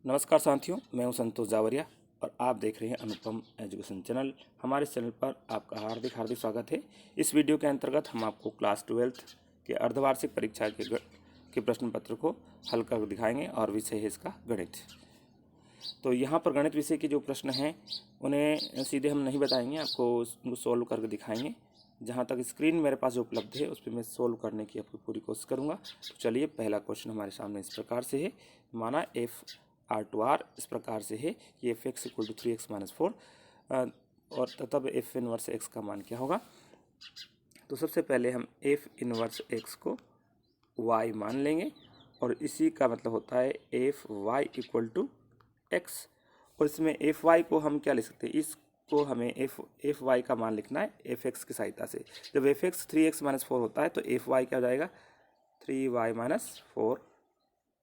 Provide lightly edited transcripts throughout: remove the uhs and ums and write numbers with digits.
नमस्कार साथियों, मैं हूं संतोष जावरिया और आप देख रहे हैं अनुपम एजुकेशन चैनल। हमारे चैनल पर आपका हार्दिक हार्दिक स्वागत है। इस वीडियो के अंतर्गत हम आपको क्लास 12 के अर्धवार्षिक परीक्षा के प्रश्न पत्र को हल कर दिखाएंगे और विषय है इसका गणित। तो यहाँ पर गणित विषय के जो प्रश्न हैं उन्हें सीधे हम नहीं बताएंगे, आपको उनको सोल्व करके दिखाएंगे। जहाँ तक स्क्रीन मेरे पास जो उपलब्ध है उस पर मैं सोल्व करने की आपकी पूरी कोशिश करूँगा। तो चलिए, पहला क्वेश्चन हमारे सामने इस प्रकार से है। माना f(r)(r) इस प्रकार से है कि f(x) = 3x - 4 और तब f इनवर्स x का मान क्या होगा। तो सबसे पहले हम f इनवर्स x को y मान लेंगे और इसी का मतलब होता है fy = x। और इसमें fy को हम क्या लिख सकते हैं, इसको हमें fy का मान लिखना है fx की सहायता से। जब fx 3x - 4 होता है तो fy क्या हो जाएगा, 3y - 4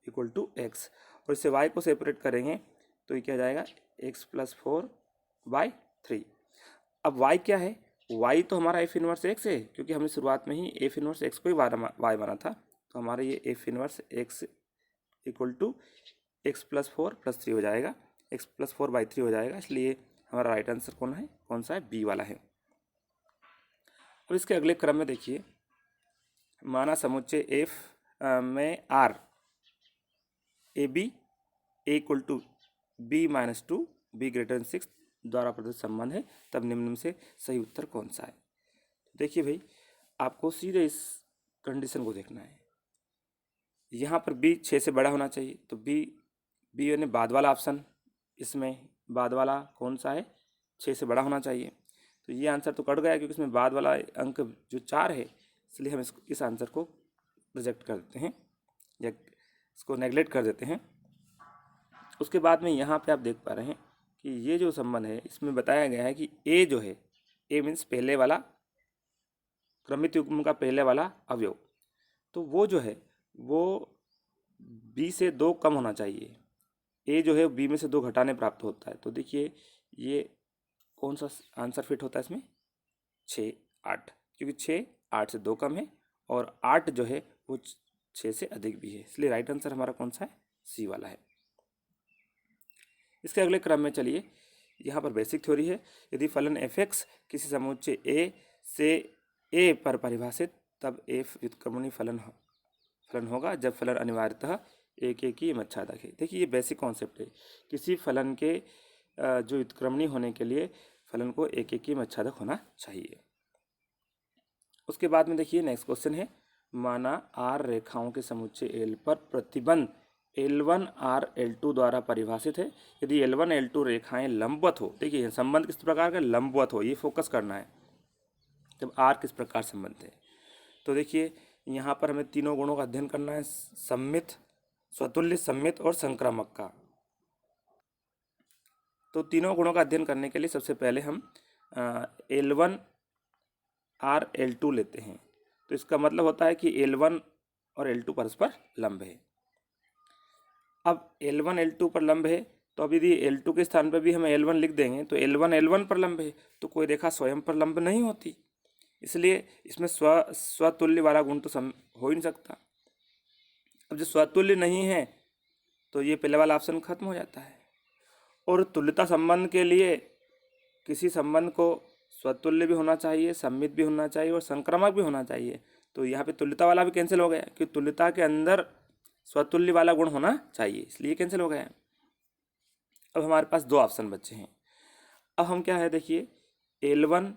= x। और इससे y को सेपरेट करेंगे तो ये क्या हो जाएगा, x + 4/3। अब y क्या है, y तो हमारा f इनवर्स x है, क्योंकि हमने शुरुआत में ही f इनवर्स x को ही y माना था। तो हमारा ये f इनवर्स x = x + 4 + 3 हो जाएगा, x + 4/3 हो जाएगा। इसलिए हमारा राइट आंसर कौन सा है, बी वाला है। अब इसके अगले क्रम में देखिए, माना समुच्चय f में r AB A = B - 2 B > 6 द्वारा प्रदत्त संबंध है, तब निम्न में से सही उत्तर कौन सा है। देखिए भाई, आपको सीधे इस कंडीशन को देखना है। यहाँ पर b 6 से बड़ा होना चाहिए, तो b यानी बाद वाला ऑप्शन, इसमें बाद वाला कौन सा है, 6 से बड़ा होना चाहिए। तो ये आंसर तो कट गया, क्योंकि इसमें बाद वाला अंक जो 4 है, इसलिए हम इस आंसर को रिजेक्ट कर देते हैं या इसको नेगलेक्ट कर देते हैं। उसके बाद में यहाँ पे आप देख पा रहे हैं कि ये जो संबंध है इसमें बताया गया है कि a जो है, a मीन्स पहले वाला क्रमित युग्म का पहले वाला अवयव, तो वो जो है वो b से 2 कम होना चाहिए। a जो है b में से 2 घटाने प्राप्त होता है। तो देखिए, ये कौन सा आंसर फिट होता है इसमें, 6, 8, क्योंकि 6 8 से 2 कम है और 8 जो है वो 6 से अधिक भी है। इसलिए राइट आंसर हमारा कौन सा है, सी वाला है। इसके अगले क्रम में चलिए, यहाँ पर बेसिक थ्योरी है। यदि फलन f(x) किसी समुच्चय a से a पर परिभाषित, तब f व्युत्क्रमणीय फलन होगा जब फलन अनिवार्यतः एक ही मच्छादक है। देखिए, ये बेसिक कॉन्सेप्ट है। किसी फलन के जो व्युत्क्रमणीय होने के लिए फलन को एक ही मच्छादक होना चाहिए। उसके बाद में देखिए, नेक्स्ट क्वेश्चन है। माना r रेखाओं के समुच्चय L पर प्रतिबंध L1 R L2 द्वारा परिभाषित है। यदि L1 L2 रेखाएं लंबवत हो, देखिए संबंध किस प्रकार का, लंबवत हो, ये फोकस करना है। तब R किस प्रकार संबंध है, तो देखिए यहाँ पर हमें तीनों गुणों का अध्ययन करना है, सममित, स्वतुल्य, सममित और संक्रामक का। तो तीनों गुणों का अध्ययन करने के लिए सबसे पहले हम L1 R L2 लेते हैं। तो इसका मतलब होता है कि L1 और L2 परस्पर लंब है। अब L1 L2 पर लंब है, तो अब यदि L2 के स्थान पर भी हम L1 लिख देंगे तो L1 L1 पर लंब है, तो कोई रेखा स्वयं पर लंब नहीं होती। इसलिए इसमें स्वतुल्य वाला गुण तो हो ही नहीं सकता। अब जो स्वतुल्य नहीं है तो ये पहले वाला ऑप्शन खत्म हो जाता है। और तुल्यता संबंध के लिए किसी संबंध को स्वतुल्य भी होना चाहिए, सममित भी होना चाहिए और संक्रामक भी होना चाहिए। तो यहाँ पे तुल्यता वाला भी कैंसिल हो गया, क्योंकि तुल्यता के अंदर स्वतुल्य वाला गुण होना चाहिए, इसलिए कैंसिल हो गया। अब हमारे पास 2 ऑप्शन बचे हैं। अब हम क्या है, देखिए L1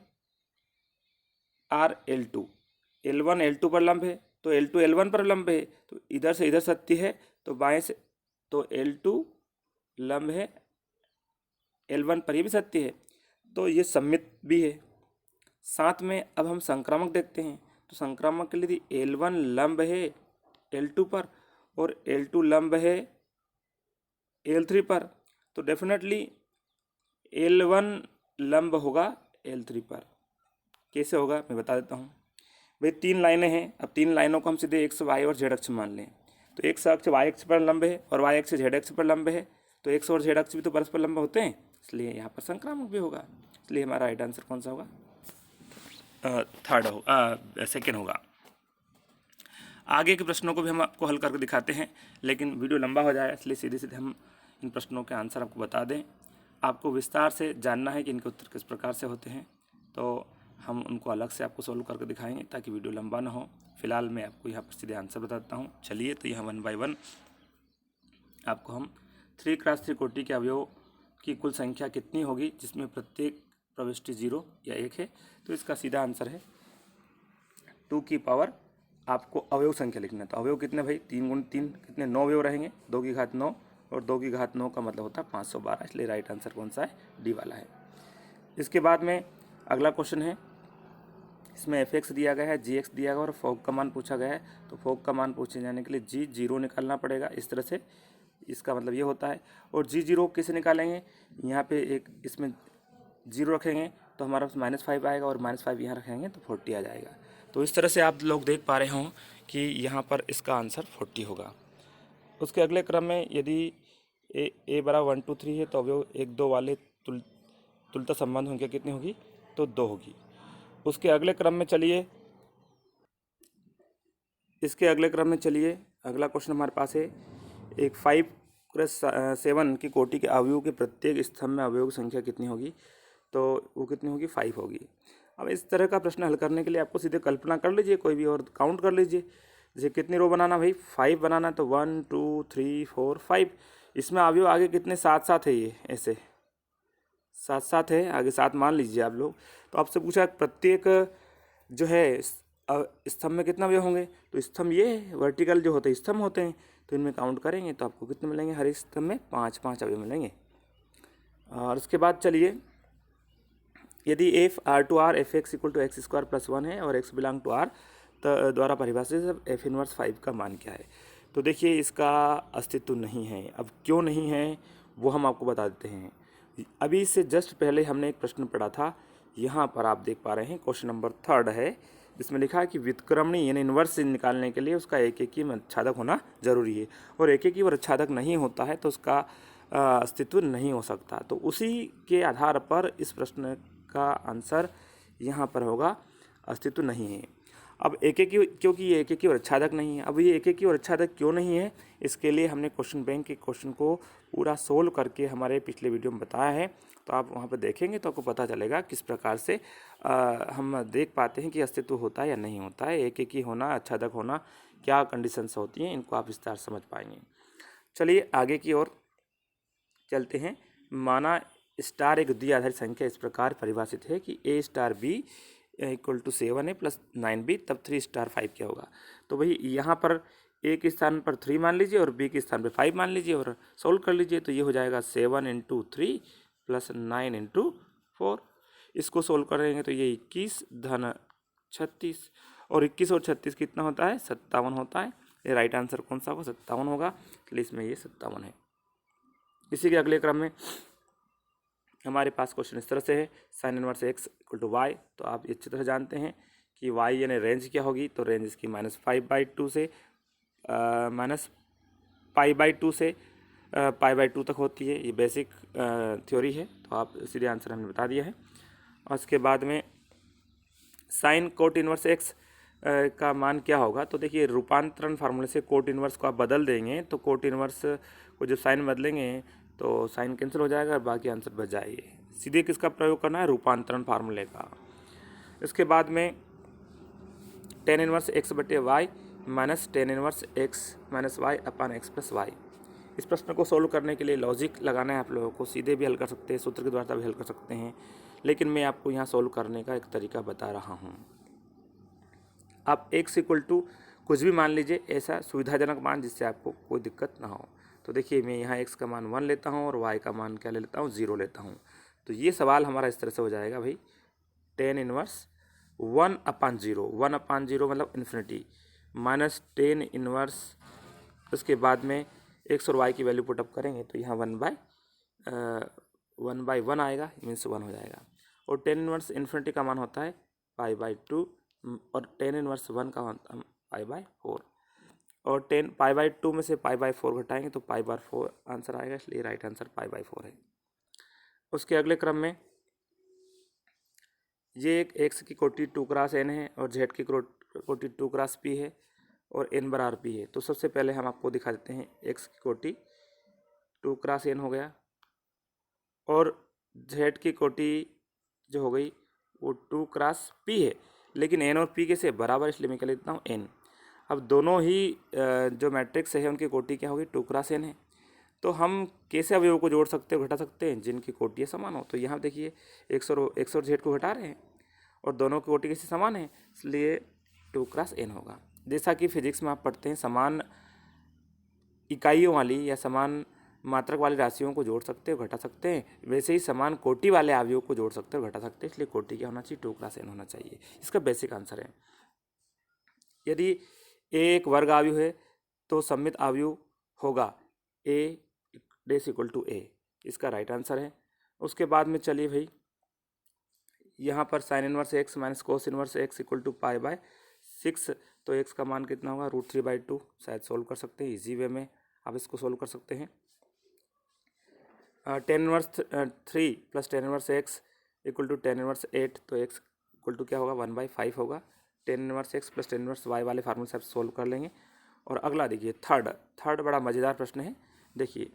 R L2, L1 L2 पर लंब है तो L2 L1 पर लंब है, तो इधर से इधर सत्य है, तो बाएं से तो L2 लंब है L1 पर, ये भी सत्य है, तो ये सममित भी है। साथ में अब हम संक्रामक देखते हैं। तो संक्रामक के लिए यदि L1 लंब है L2 पर और L2 लंब है L3 पर, तो डेफिनेटली L1 लंब होगा L3 पर। कैसे होगा मैं बता देता हूँ। भाई 3 लाइनें हैं, अब 3 लाइनों को हम सीधे x, y और z अक्ष मान लें। तो x अक्ष y अक्ष पर लंब है और y अक्ष z अक्ष पर लंब है, तो x और z अक्ष भी तो परस्पर लंब होते हैं, इसलिए यहाँ पर संक्रामक भी होगा। इसलिए हमारा राइट आंसर कौन सा होगा, सेकेंड होगा। आगे के प्रश्नों को भी हम आपको हल करके दिखाते हैं, लेकिन वीडियो लंबा हो जाएगा, इसलिए सीधे सीधे हम इन प्रश्नों के आंसर आपको बता दें। आपको विस्तार से जानना है कि इनके उत्तर किस प्रकार से होते हैं, तो हम उनको अलग से आपको सोल्व करके दिखाएंगे ताकि वीडियो लंबा ना हो। फिलहाल मैं आपको यहाँ पर सीधे आंसर बताता हूँ। चलिए, तो यहाँ 1 बाय 1 आपको हम 3x3 कोटि के अवयव की कुल संख्या कितनी होगी जिसमें प्रत्येक प्रविष्टि 0 या 1 है। तो इसका सीधा आंसर है 2 की पावर, आपको अवयव संख्या लिखना है। तो अवयव कितने भाई, 3 गुण 3 कितने, 9 अवयव रहेंगे। 2 की घात 9 और 2 की घात 9 का मतलब होता है 512, इसलिए राइट आंसर कौन सा है, डी वाला है। इसके बाद में अगला क्वेश्चन है, इसमें fx दिया गया है, gx दिया गया और फोक का मान पूछा गया है। तो फोक का मान पूछे जाने के लिए g 0 निकालना पड़ेगा, इस तरह से, इसका मतलब ये होता है। और g 0 कैसे निकालेंगे, यहाँ पे एक इसमें 0 रखेंगे तो हमारा -5 आएगा और -5 यहाँ रखेंगे तो 40 आ जाएगा। तो इस तरह से आप लोग देख पा रहे हों कि यहाँ पर इसका आंसर 40 होगा। उसके अगले क्रम में यदि ए बराबर 1 2 3 है तो अवयव 1 2 वाले तुल्यता संबंध होंगे कितनी होगी, तो 2 होगी। उसके अगले क्रम में चलिए, इसके अगले क्रम में चलिए, अगला क्वेश्चन हमारे पास है, एक 5x7 की कोटि के अवयव के प्रत्येक स्तंभ में अवयव की संख्या कितनी होगी, तो वो कितनी होगी, 5 होगी। अब इस तरह का प्रश्न हल करने के लिए आपको सीधे कल्पना कर लीजिए, कोई भी और काउंट कर लीजिए। जैसे कितनी रो बनाना भाई, 5 बनाना, तो 1 2 3 4 5। इसमें अवयव आगे कितने, 7 7 है, ये ऐसे 7 7 है, आगे 7 मान लीजिए आप लोग। तो आपसे पूछा प्रत्येक जो है स्तंभ में कितना अवयव होंगे, तो स्तंभ ये वर्टिकल जो होते हैं स्तंभ होते हैं, तो इनमें काउंट करेंगे तो आपको कितने मिलेंगे, हर एक स्तंभ में 5 5 अवयव मिलेंगे। और उसके बाद चलिए, यदि f R to R f x equal to x square plus 1 है और एक्स बिलोंग टू आर द्वारा परिभाषित एफ इनवर्स 5 का मान क्या है। तो देखिए, इसका अस्तित्व नहीं है। अब क्यों नहीं है वो हम आपको बता देते हैं। अभी इससे जस्ट पहले हमने एक प्रश्न पढ़ा था, यहाँ पर आप देख पा रहे हैं क्वेश्चन नंबर 3 है, जिसमें लिखा है कि व्युत्क्रमणी यानी इन्वर्स निकालने के लिए उसका एक अच्छादक होना जरूरी है, और एक अच्छादक नहीं होता है तो उसका अस्तित्व नहीं हो सकता। तो उसी के आधार पर इस प्रश्न का आंसर यहाँ पर होगा अस्तित्व नहीं है। अब क्योंकि ये एक और अच्छादक नहीं है। अब ये एक और अच्छादक क्यों नहीं है, इसके लिए हमने क्वेश्चन बैंक के क्वेश्चन को पूरा सोल्व करके हमारे पिछले वीडियो में बताया है। तो आप वहाँ पर देखेंगे तो आपको पता चलेगा किस प्रकार से हम देख पाते हैं कि अस्तित्व होता है या नहीं होता है, एक ही होना, अच्छादक होना, क्या कंडीशंस होती हैं, इनको आप विस्तार समझ पाएंगे। चलिए आगे की ओर चलते हैं। माना स्टार एक द्वि आधारित संख्या इस प्रकार परिभाषित है कि a star b equal to 7a plus 9b, तब 3 स्टार 5 क्या होगा। तो भाई यहाँ पर a के स्थान पर 3 मान लीजिए और b के स्थान पर 5 मान लीजिए और सोल्व कर लीजिए। तो ये हो जाएगा 7 × 3 प्लस 9 × 4। इसको सोल्व करेंगे तो ये 21 धन 36, और 21 और 36 कितना होता है, 57 होता है। ये राइट आंसर कौन सा होगा, 57 होगा, इसलिए इसमें ये 57 है। इसी के अगले क्रम में हमारे पास क्वेश्चन इस तरह से है, sine inverse x equal to y. तो आप अच्छी तरह जानते हैं कि वाई यानी रेंज क्या होगी, तो रेंज इसकी -5/2 से -π/2 से π/2 तक होती है। ये बेसिक थ्योरी है, तो आप सीधे आंसर हमने बता दिया है। और उसके बाद में साइन कोट इनवर्स एक्स का मान क्या होगा। तो देखिए, रूपांतरण फार्मूले से कोट इनवर्स को आप बदल देंगे, तो कोट इनवर्स को जब साइन बदलेंगे तो साइन कैंसिल हो जाएगा और बाकी आंसर बच जाएंगे। सीधे किसका प्रयोग करना है, रूपांतरण फार्मूले का। इसके बाद में tan इनवर्स एक्स बटे y minus tan inverse x minus y upon x plus y. इस प्रश्न को सोल्व करने के लिए लॉजिक लगाना है आप लोगों को। सीधे भी हल कर सकते हैं, सूत्र के द्वारा भी हल कर सकते हैं, लेकिन मैं आपको यहाँ सोल्व करने का एक तरीका बता रहा हूँ। आप x इक्वल टू कुछ भी मान लीजिए, ऐसा सुविधाजनक मान जिससे आपको कोई दिक्कत ना हो। तो देखिए, मैं यहाँ x का मान 1 लेता हूँ और y का मान क्या ले लेता हूँ, 0 लेता हूँ। तो ये सवाल हमारा इस तरह से हो जाएगा भाई, tan इनवर्स 1/0, 1/0 मतलब इन्फिनिटी, माइनस tan इनवर्स, उसके बाद में x और y की वैल्यू पुटअप करेंगे तो यहाँ 1/1 आएगा, मीन्स 1 हो जाएगा। और tan इनवर्स इन्फिनिटी का मान होता है π/2 और tan इनवर्स 1 का π/4, और π/2 में से π/4 घटाएंगे तो π/4 आंसर आएगा, इसलिए राइट आंसर π/4 है। उसके अगले क्रम में ये एक x की कोटि 2 क्रॉस n है और z की कोटि 2 क्रॉस p है और n बराबर p है। तो सबसे पहले हम आपको दिखा देते हैं x की कोटि 2 क्रॉस n हो गया, और z की कोटि जो हो गई वो 2 क्रॉस p है, लेकिन n और p कैसे बराबर, इसलिए मैं क्या लिखता हूँ n। अब दोनों ही जो मैट्रिक्स है उनकी कोटि क्या होगी, 2 क्रॉस n है। तो हम कैसे अवयवों को जोड़ सकते हैं, घटा सकते हैं, जिनकी कोटियाँ समान हो। तो यहाँ देखिए x और z को घटा रहे हैं और दोनों की कोटि कैसे समान है, इसलिए 2 क्रॉस n होगा। जैसा कि फिजिक्स में आप पढ़ते हैं, समान इकाइयों वाली या समान मात्रक वाली राशियों को जोड़ सकते हो, घटा सकते हैं, वैसे ही समान कोटि वाले अवयवों को जोड़ सकते हो, घटा सकते हैं, इसलिए कोटि क्या होना चाहिए, 2 क्रॉस n होना चाहिए। इसका बेसिक आंसर है। यदि a एक वर्ग अवयव है तो सममित अवयव होगा a dash equal to a, इसका राइट आंसर है। उसके बाद में चलिए भाई, यहाँ पर sine inverse x minus cos inverse x equal to pi by 6, तो x का मान कितना होगा, √3/2। शायद सोल्व कर सकते हैं, इजी वे में आप इसको सोल्व कर सकते हैं। Tan inverse 3 plus tan inverse x equal to tan inverse 8, तो x इक्वल टू क्या होगा, 1/5 होगा। Tan inverse x plus tan inverse y वाले फार्मूले से आप सोल्व कर लेंगे। और अगला देखिए थर्ड बड़ा मज़ेदार प्रश्न है। देखिए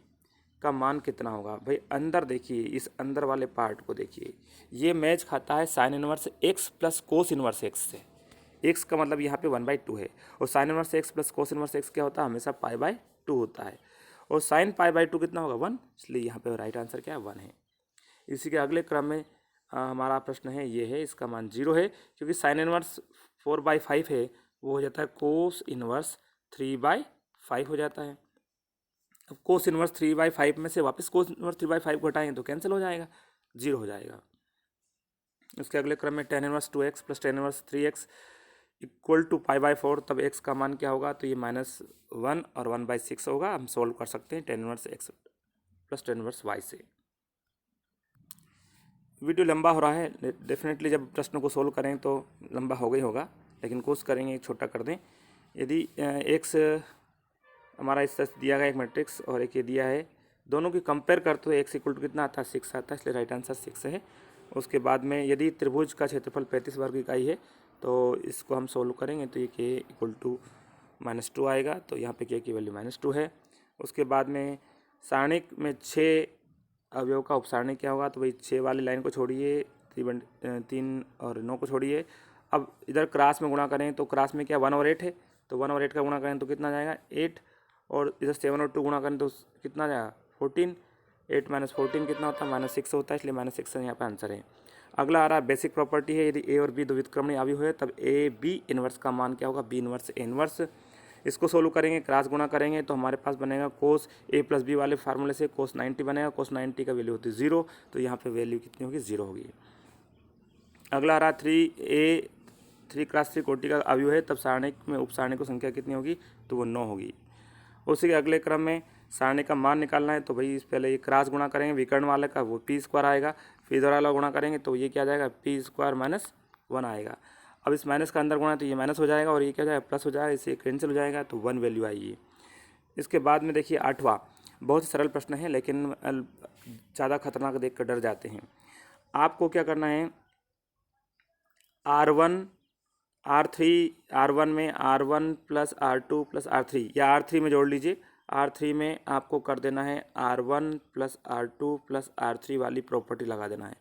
का मान कितना होगा भाई, अंदर देखिए, इस अंदर वाले पार्ट को देखिए, ये मैच खाता है sine inverse x plus cos inverse x से। x का मतलब यहाँ पे 1/2 है, और sign inverse x plus cos inverse x क्या होता है, हमेशा π/2 होता है, और साइन π/2 कितना होगा, 1, इसलिए यहाँ पे राइट आंसर क्या है, 1 है। इसी के अगले क्रम में हमारा प्रश्न है, ये है, इसका मान 0 है, क्योंकि साइन इनवर्स 4/5 है, वो हो जाता है कोस इनवर्स 3/5 हो जाता है। अब कोस इनवर्स 3/5 में से वापस कोस इनवर्स 3/5 को हटाएंगे तो कैंसिल हो जाएगा, 0 हो जाएगा। उसके अगले क्रम में tan inverse 2x plus tan inverse 3x equal to π/4, तब x का मान क्या होगा, तो ये -1 और 1/6 होगा। हम सोल्व कर सकते हैं tan inverse x plus tan inverse y से। वीडियो लंबा हो रहा है, डेफिनेटली जब प्रश्न को सोल्व करें तो लंबा होगा ही होगा, लेकिन कोशिश करेंगे छोटा कर दें। यदि x हमारा इस तरह दिया गया एक मैट्रिक्स और एक ये दिया है, दोनों की कंपेयर करते हुए x इक्वल टू कितना आता है, 6 आता है, इसलिए राइट आंसर 6 है। उसके बाद में यदि त्रिभुज का क्षेत्रफल 35 वर्ग इकाई है तो इसको हम सोल्व करेंगे तो ये k इक्वल टू -2 आएगा, तो यहाँ पे k की वैल्यू -2 है। उसके बाद में सारणिक में 6 अवयव का उपसारणिक क्या होगा, तो भाई 6 वाली लाइन को छोड़िए, 3 और 9 को छोड़िए। अब इधर क्रॉस में गुणा करें तो क्रॉस में क्या 1 और 8 है, तो 1 और 8 का गुणा करें तो कितना जाएगा 8, और इधर 7 और 2 गुणा करें तो कितना जाएगा 14, 8 माइनस 14 कितना होता है, -6 होता है, इसलिए -6 यहाँ पर आंसर है। अगला आ रहा है बेसिक प्रॉपर्टी है, यदि a और b दो व्युत्क्रमणीय अवयव है तब a b इनवर्स का मान क्या होगा, b इनवर्स a इनवर्स। इसको सोल्व करेंगे, क्रॉस गुणा करेंगे तो हमारे पास बनेगा कोस a प्लस b वाले फार्मूले से कोस 90 बनेगा, कोस 90 का वैल्यू होती है 0, तो यहाँ पे वैल्यू कितनी होगी, 0 होगी। अगला आ रहा 3 क्रॉस 3 कोटि का अवयव है तब सारणिक में उपसारणिक की संख्या कितनी होगी, तो वो 9 होगी। उसी के अगले क्रम में सारणी का मान निकालना है, तो भाई इस पहले ये क्रॉस गुणा करेंगे विकर्ण वाले का, वो p² आएगा, फिर इधर वाला गुणा करेंगे तो ये क्या जाएगा, p² - 1 आएगा। अब इस माइनस का अंदर गुणा तो ये माइनस हो जाएगा और ये क्या जाएगा, प्लस हो जाएगा, इससे कैंसिल हो जाएगा, तो 1 वैल्यू आएगी। इसके बाद में देखिए 8वां, बहुत ही सरल प्रश्न है लेकिन ज़्यादा खतरनाक देख कर डर जाते हैं। आपको क्या करना है, R1 में R1 plus R2 plus R3 या R3 में जोड़ लीजिए, R3 में आपको कर देना है R1 plus R2 plus R3 वाली प्रॉपर्टी लगा देना है।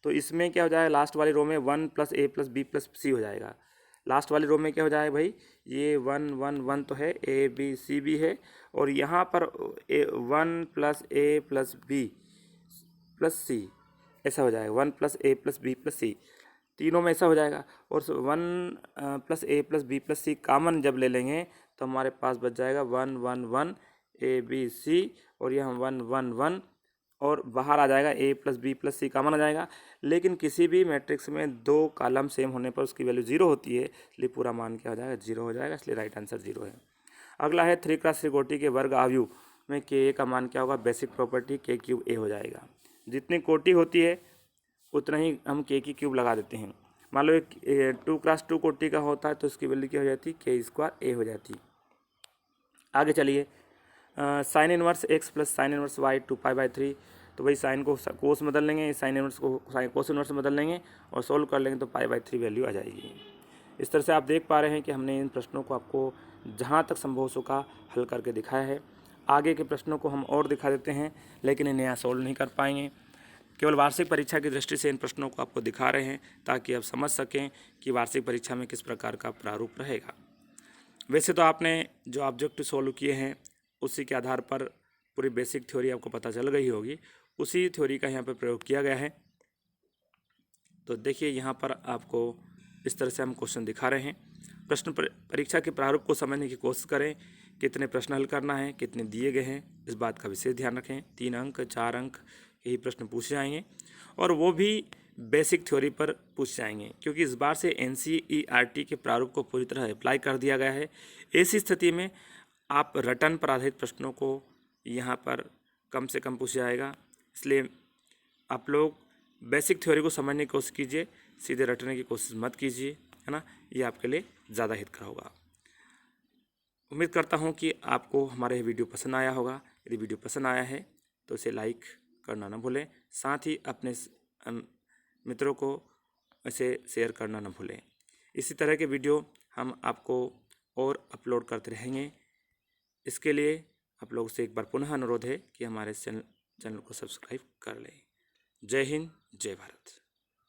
तो इसमें क्या हो जाएगा, लास्ट वाली रो में 1 plus a plus b plus c हो जाएगा। लास्ट वाली रो में क्या हो जाएगा भाई, ये 1 1 1 तो है, a b c भी है, और यहाँ पर 1 plus a plus b plus c ऐसा हो जाएगा, 1 plus a plus b plus c, तीनों में ऐसा हो जाएगा। और 1 plus a plus b plus c common जब ले लेंगे तो हमारे पास बच जाएगा 1 1 1 a b c, और यहाँ 1 1 1, और बाहर आ जाएगा a plus b plus c common आ जाएगा। लेकिन किसी भी मैट्रिक्स में 2 कॉलम सेम होने पर उसकी वैल्यू 0 होती है, इसलिए पूरा मान क्या हो जाएगा, 0 हो जाएगा, इसलिए राइट आंसर 0 है। अगला है 3 क्रॉस 3 कोटि के वर्ग अवयव में k का मान क्या होगा, बेसिक प्रॉपर्टी k³ a हो जाएगा। जितनी कोटि होती है उतना ही हम k की क्यूब लगा देते हैं। मान लो 2 क्रॉस 2 कोटि का होता है तो इसकी वैल्यू क्या हो जाती है, k² a हो जाती। आगे चलिए, sign inverse x plus sine inverse y 2π/3, तो भाई साइन को कोस में बदल लेंगे, साइन इनवर्स को कोस इनवर्स में बदल लेंगे और सोल्व कर लेंगे तो π/3 वैल्यू आ जाएगी। इस तरह से आप देख पा रहे हैं कि हमने इन प्रश्नों को आपको जहाँ तक संभव हो सका हल करके दिखाया है। आगे के प्रश्नों को हम और दिखा देते हैं, लेकिन इन्हें यहाँ सोल्व नहीं कर पाएंगे। केवल वार्षिक परीक्षा की दृष्टि से इन प्रश्नों को आपको दिखा रहे हैं ताकि आप समझ सकें कि वार्षिक परीक्षा में किस प्रकार का प्रारूप रहेगा। वैसे तो आपने जो ऑब्जेक्टिव सोल्व किए हैं उसी के आधार पर पूरी बेसिक थ्योरी आपको पता चल गई होगी, उसी थ्योरी का यहाँ पर प्रयोग किया गया है। तो देखिए यहाँ पर आपको इस तरह से हम क्वेश्चन दिखा रहे हैं। प्रश्न परीक्षा के प्रारूप को समझने की कोशिश करें, कितने प्रश्न हल करना है, कितने दिए गए हैं, इस बात का विशेष ध्यान रखें। 3 अंक 4 अंक यही प्रश्न पूछे जाएंगे और वो भी बेसिक थ्योरी पर पूछ जाएंगे, क्योंकि इस बार से NCERT के प्रारूप को पूरी तरह अप्लाई कर दिया गया है। ऐसी स्थिति में आप रटन पर आधारित प्रश्नों को यहाँ पर कम से कम पूछा जाएगा, इसलिए आप लोग बेसिक थ्योरी को समझने की कोशिश कीजिए, सीधे रटने की कोशिश मत कीजिए, है ना। ये आपके लिए ज़्यादा हितकर होगा। उम्मीद करता हूँ कि आपको हमारा यह वीडियो पसंद आया होगा। यदि वीडियो पसंद आया है तो इसे लाइक करना ना भूलें, साथ ही अपने मित्रों को इसे शेयर करना ना भूलें। इसी तरह के वीडियो हम आपको और अपलोड करते रहेंगे। इसके लिए आप लोगों से एक बार पुनः अनुरोध है कि हमारे चैनल को सब्सक्राइब कर लें। जय हिंद, जय भारत।